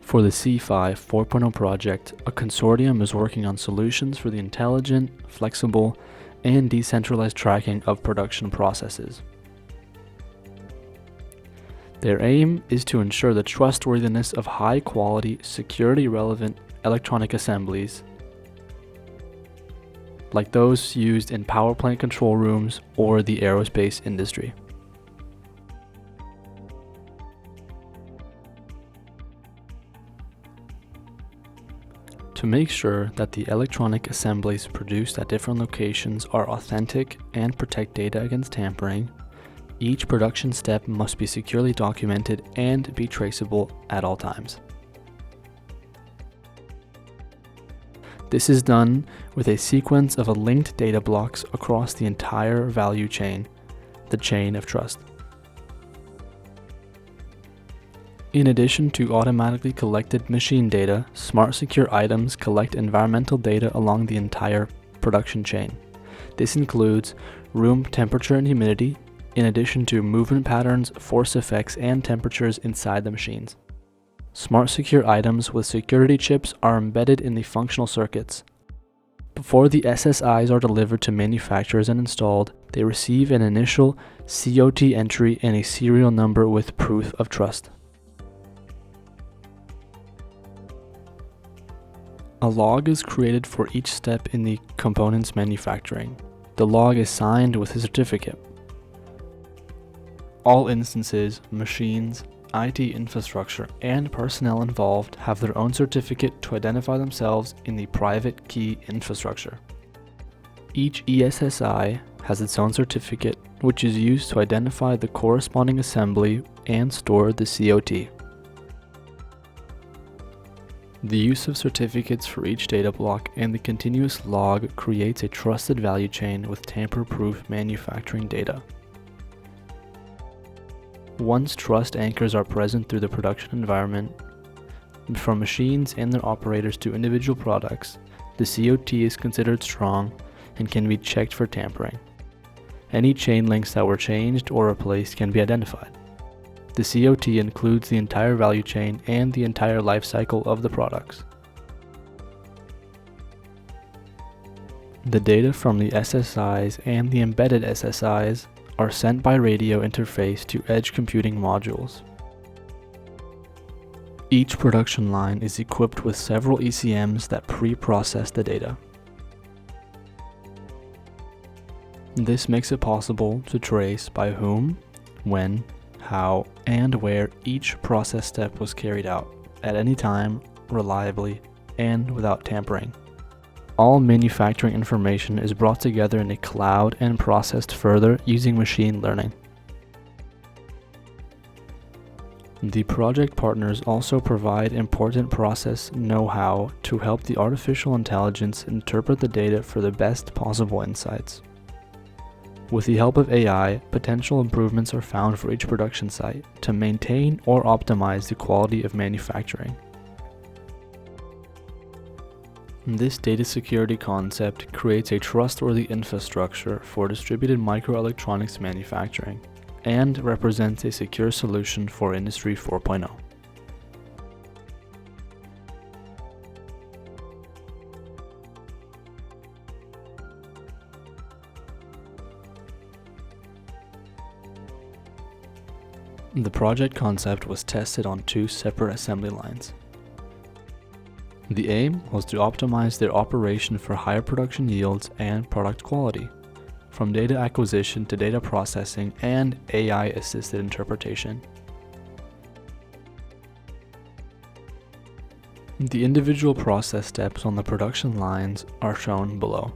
For the SiEvEI 4.0 project, a consortium is working on solutions for the intelligent, flexible, and decentralized tracking of production processes. Their aim is to ensure the trustworthiness of high-quality, security-relevant electronic assemblies, like those used in power plant control rooms or the aerospace industry. To make sure that the electronic assemblies produced at different locations are authentic and protect data against tampering, each production step must be securely documented and be traceable at all times. This is done with a sequence of linked data blocks across the entire value chain, the chain of trust. In addition to automatically collected machine data, smart secure items collect environmental data along the entire production chain. This includes room temperature and humidity, in addition to movement patterns, force effects, and temperatures inside the machines. Smart secure items with security chips are embedded in the functional circuits. Before the SSIs are delivered to manufacturers and installed, they receive an initial COT entry and a serial number with proof of trust. A log is created for each step in the component's manufacturing. The log is signed with a certificate. All instances, machines, IT infrastructure, and personnel involved have their own certificate to identify themselves in the private key infrastructure. Each ESSI has its own certificate, which is used to identify the corresponding assembly and store the COT. The use of certificates for each data block and the continuous log creates a trusted value chain with tamper-proof manufacturing data. Once trust anchors are present through the production environment, from machines and their operators to individual products, the COT is considered strong and can be checked for tampering. Any chain links that were changed or replaced can be identified. The COT includes the entire value chain and the entire life cycle of the products. The data from the SSIs and the embedded SSIs are sent by radio interface to edge computing modules. Each production line is equipped with several ECMs that pre-process the data. This makes it possible to trace by whom, when, how, and where each process step was carried out, at any time, reliably, and without tampering. All manufacturing information is brought together in a cloud and processed further using machine learning. The project partners also provide important process know-how to help the artificial intelligence interpret the data for the best possible insights. With the help of AI, potential improvements are found for each production site to maintain or optimize the quality of manufacturing. This data security concept creates a trustworthy infrastructure for distributed microelectronics manufacturing and represents a secure solution for Industry 4.0. The project concept was tested on 2 separate assembly lines. The aim was to optimize their operation for higher production yields and product quality, from data acquisition to data processing and AI-assisted interpretation. The individual process steps on the production lines are shown below.